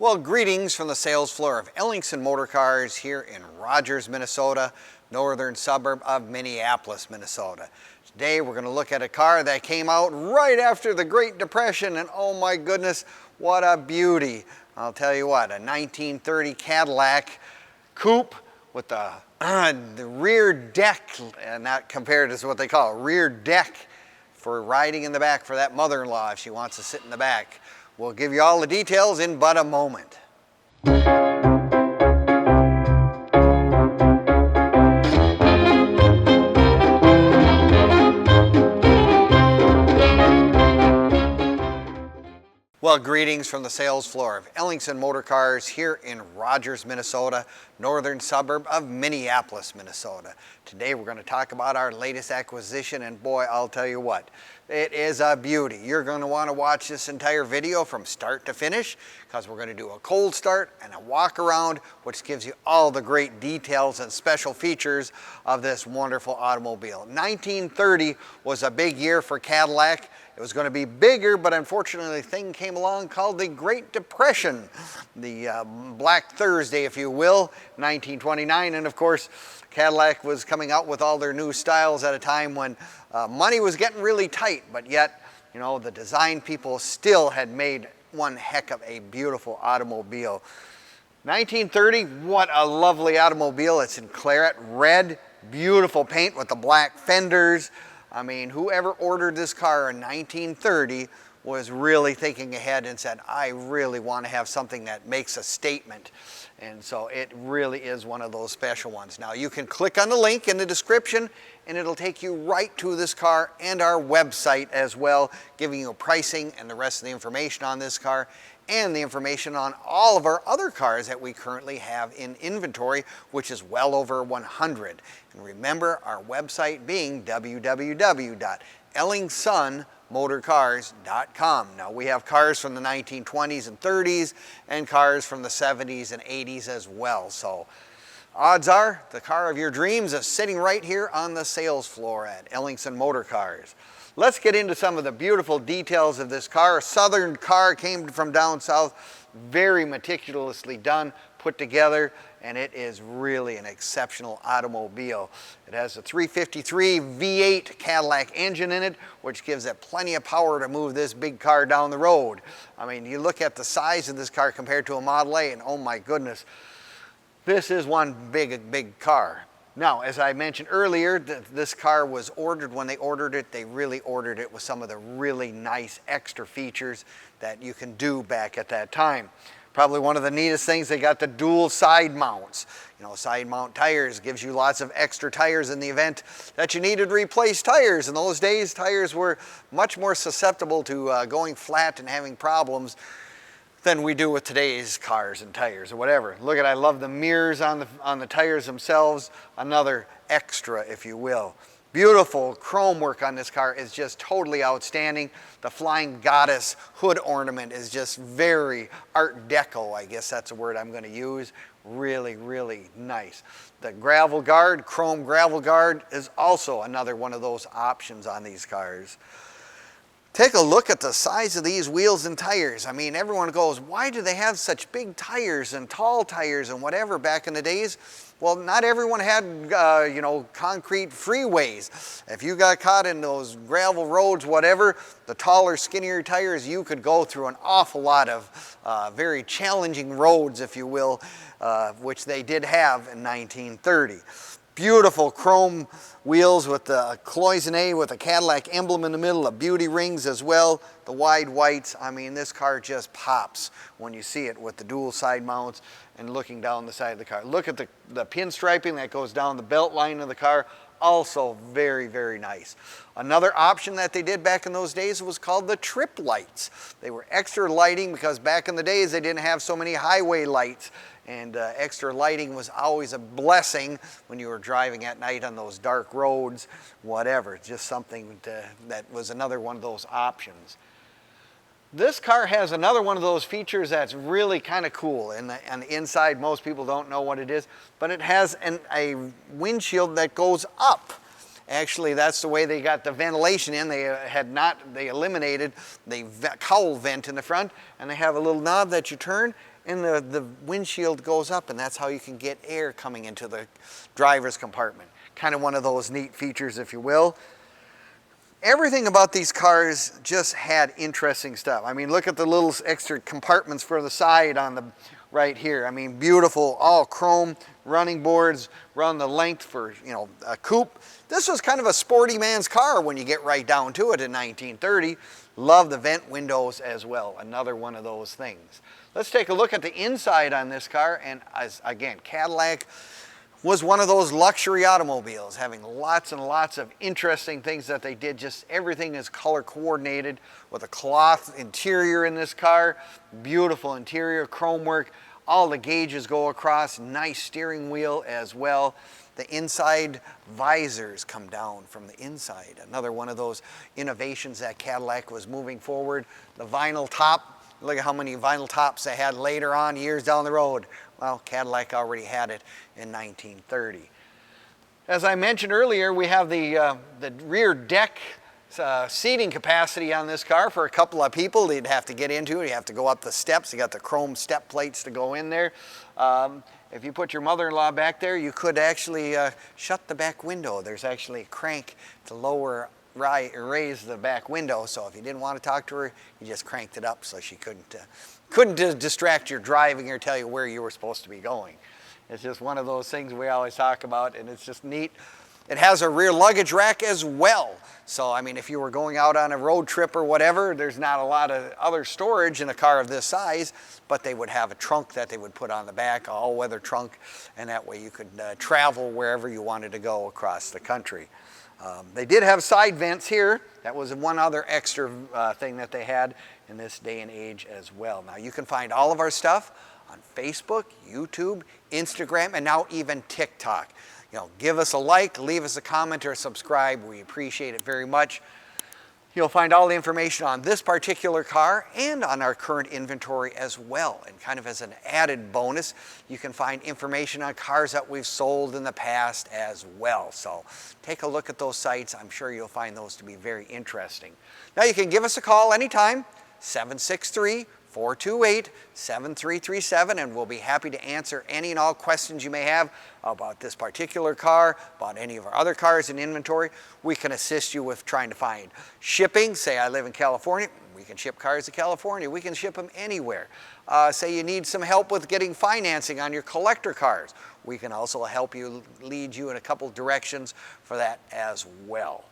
Well, greetings from the sales floor of Ellingson Motorcars here in Rogers, Minnesota, northern suburb of Minneapolis, Minnesota. Today we're going to look at a car that came out right after the Great Depression, and oh my goodness, what a beauty. I'll tell you what, a 1930 Cadillac Coupe with the rear deck, and not compared to what they call a rear deck for riding in the back for that mother-in-law if she wants to sit in the back. We'll give you all the details in but a moment. Well, greetings from the sales floor of Ellingson Motorcars here in Rogers, Minnesota, northern suburb of Minneapolis, Minnesota. Today we're going to talk about our latest acquisition, and boy, I'll tell you what, it is a beauty. You're going to want to watch this entire video from start to finish because we're going to do a cold start and a walk around, which gives you all the great details and special features of this wonderful automobile. 1930 was a big year for Cadillac. It was going to be bigger, but unfortunately a thing came along called the Great Depression, the Black Thursday, if you will, 1929. And of course, Cadillac was coming out with all their new styles at a time when money was getting really tight, but yet, you know, the design people still had made one heck of a beautiful automobile. 1930, what a lovely automobile. It's in Claret Red, beautiful paint with the black fenders. I mean, whoever ordered this car in 1930 was really thinking ahead and said, I really want to have something that makes a statement. And so it really is one of those special ones. Now you can click on the link in the description and it'll take you right to this car and our website as well, giving you pricing and the rest of the information on this car and the information on all of our other cars that we currently have in inventory, which is well over 100. And remember our website being www.ellingsonmotorcars.com. Now we have cars from the 1920s and 30s and cars from the 70s and 80s as well. So odds are the car of your dreams is sitting right here on the sales floor at Ellingson Motorcars. Let's get into some of the beautiful details of this car. A southern car, came from down south, very meticulously done, put together, and it is really an exceptional automobile. It has a 353 V8 Cadillac engine in it, which gives it plenty of power to move this big car down the road. I mean, you look at the size of this car compared to a Model A, and oh my goodness, this is one big car. Now, as I mentioned earlier, this car was ordered. When they ordered it, they really ordered it with some of the really nice extra features that you can do back at that time. Probably one of the neatest things, they got the dual side mounts. You know, side mount tires gives you lots of extra tires in the event that you needed to replace tires. In those days, tires were much more susceptible to going flat and having problems than we do with today's cars and tires or whatever. Look at, I love the mirrors on the tires themselves. Another extra, if you will. Beautiful chrome work on this car is just totally outstanding. The Flying Goddess hood ornament is just very Art Deco, I guess that's a word I'm going to use. Really, really nice. The gravel guard, chrome gravel guard, is also another one of those options on these cars. Take a look at the size of these wheels and tires. I mean, everyone goes, why do they have such big tires and tall tires and whatever back in the days? Well, not everyone had, you know, concrete freeways. If you got caught in those gravel roads, whatever, the taller, skinnier tires, you could go through an awful lot of very challenging roads, if you will, which they did have in 1930. Beautiful chrome wheels with the cloisonne with a Cadillac emblem in the middle, the beauty rings as well, the wide whites. I mean, this car just pops when you see it with the dual side mounts and looking down the side of the car. Look at the pinstriping that goes down the belt line of the car. Also very, very nice. Another option that they did back in those days was called the Trippe lights. They were extra lighting because back in the days they didn't have so many highway lights. And extra lighting was always a blessing when you were driving at night on those dark roads, whatever. Just something that was another one of those options. This car has another one of those features that's really kind of cool. And on the inside, most people don't know what it is, but it has a windshield that goes up. Actually, that's the way they got the ventilation in. They eliminated the cowl vent in the front, and they have a little knob that you turn, and the windshield goes up, and that's how you can get air coming into the driver's compartment. Kind of one of those neat features, if you will. Everything about these cars just had interesting stuff. I mean, look at the little extra compartments for the side on the right here. I mean, beautiful, all chrome running boards, run the length for, you know, a coupe. This was kind of a sporty man's car when you get right down to it in 1930. Love the vent windows as well, another one of those things. Let's take a look at the inside on this car, and again, Cadillac was one of those luxury automobiles, having lots and lots of interesting things that they did. Just everything is color coordinated with a cloth interior in this car. Beautiful interior, chrome work. All the gauges go across. Nice steering wheel as well. The inside visors come down from the inside. Another one of those innovations that Cadillac was moving forward. The vinyl top. Look at how many vinyl tops they had later on, years down the road. Well, Cadillac already had it in 1930. As I mentioned earlier, we have the rear deck seating capacity on this car for a couple of people. They'd have to get into it. You have to go up the steps. You got the chrome step plates to go in there. If you put your mother-in-law back there, you could actually shut the back window. There's actually a crank to lower, raise the back window. So if you didn't want to talk to her, you just cranked it up so she couldn't distract your driving or tell you where you were supposed to be going. It's just one of those things we always talk about, and it's just neat. It has a rear luggage rack as well. So, I mean, if you were going out on a road trip or whatever, there's not a lot of other storage in a car of this size, but they would have a trunk that they would put on the back, an all-weather trunk, and that way you could travel wherever you wanted to go across the country. They did have side vents here. That was one other extra thing that they had in this day and age as well. Now, you can find all of our stuff on Facebook, YouTube, Instagram, and now even TikTok. You know, give us a like, leave us a comment, or subscribe. We appreciate it very much. You'll find all the information on this particular car and on our current inventory as well. And kind of as an added bonus, you can find information on cars that we've sold in the past as well. So take a look at those sites. I'm sure you'll find those to be very interesting. Now you can give us a call anytime, 763-428-7337, and we'll be happy to answer any and all questions you may have about this particular car, about any of our other cars in inventory. We can assist you with trying to find shipping. Say I live in California, we can ship cars to California. We can ship them anywhere. Say you need some help with getting financing on your collector cars. We can also help you, lead you in a couple directions for that as well.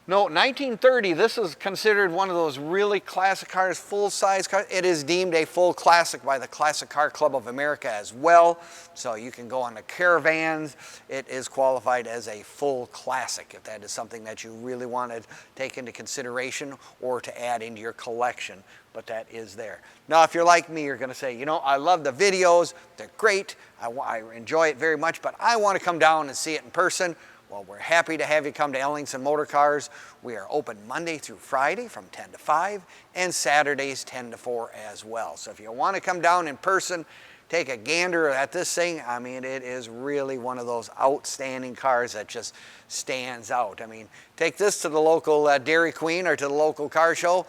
No, 1930, this is considered one of those really classic cars, full-size cars. It is deemed a full classic by the Classic Car Club of America as well. So you can go on the caravans. It is qualified as a full classic if that is something that you really want to take into consideration or to add into your collection. But that is there. Now, if you're like me, you're going to say, you know, I love the videos. They're great. I enjoy it very much, but I want to come down and see it in person. Well, we're happy to have you come to Ellingson Motorcars. We are open Monday through Friday from 10 to 5 and Saturdays 10 to 4 as well. So if you want to come down in person, take a gander at this thing. I mean, it is really one of those outstanding cars that just stands out. I mean, take this to the local Dairy Queen or to the local car show.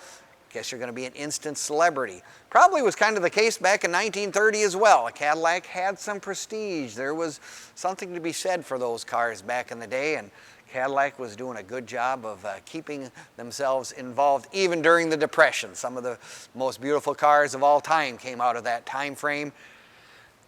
Guess you're going to be an instant celebrity. Probably was kind of the case back in 1930 as well. A Cadillac had some prestige. There was something to be said for those cars back in the day, and Cadillac was doing a good job of keeping themselves involved even during the Depression. Some of the most beautiful cars of all time came out of that time frame,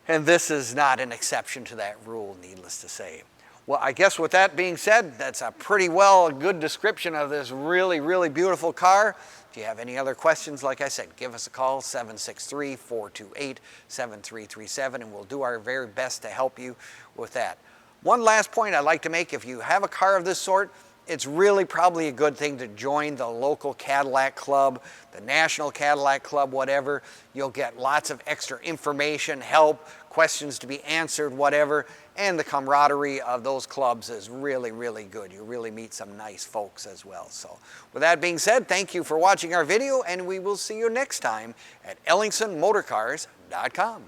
and this is not an exception to that rule, needless to say. Well, I guess with that being said, that's a pretty good description of this really, really beautiful car. If you have any other questions, like I said, give us a call, 763-428-7337, and we'll do our very best to help you with that. One last point I'd like to make, if you have a car of this sort, it's really probably a good thing to join the local Cadillac Club, the National Cadillac Club, whatever. You'll get lots of extra information, help, questions to be answered, whatever, and the camaraderie of those clubs is really, really good. You really meet some nice folks as well. So with that being said, thank you for watching our video, and we will see you next time at EllingsonMotorcars.com.